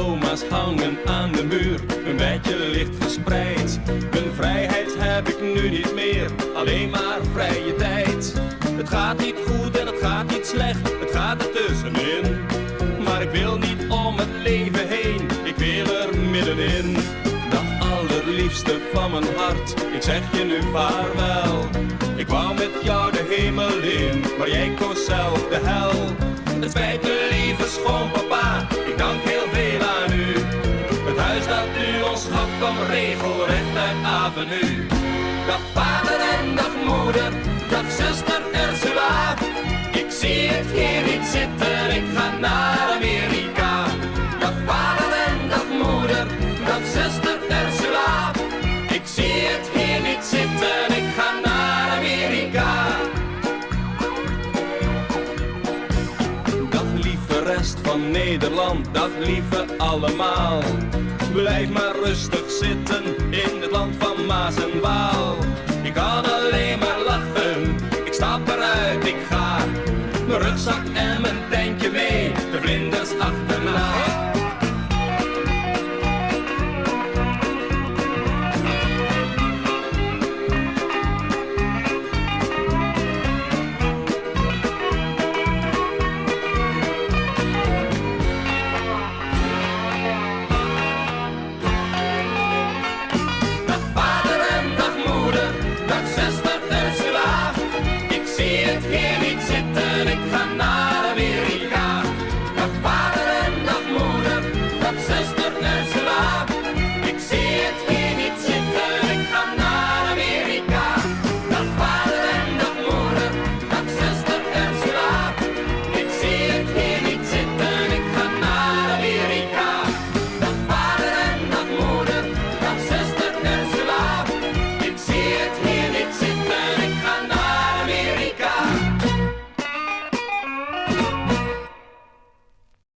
diploma's hangen aan de muur, een bedje ligt verspreid. Mijn vrijheid heb ik nu niet meer, alleen maar vrije tijd. Het gaat niet goed en het gaat niet slecht, het gaat er tussenin. Maar ik wil niet om het leven heen, ik wil er middenin. Dag allerliefste van mijn hart, ik zeg je nu vaarwel. Ik wou met jou de hemel in, maar jij koos zelf de hel. Het spijt me lieve schoonpapa, ik dank heel veel aan u. Het huis dat u ons gaf kwam regelrecht uit Avenue. Dag vader en dag moeder, dag zuster Ursula. Ik zie het hier niet zitten, ik ga naar Amerika. Dag vader en dag moeder, dag zuster Ursula. Ik zie het hier niet zitten, ik ga naar Amerika. Dag lieve rest van Nederland, dag lieve allemaal. Blijf maar rustig zitten in het land van Maas en Waal. Ik kan alleen maar lachen, ik stap eruit, ik ga. Mijn rugzak en mijn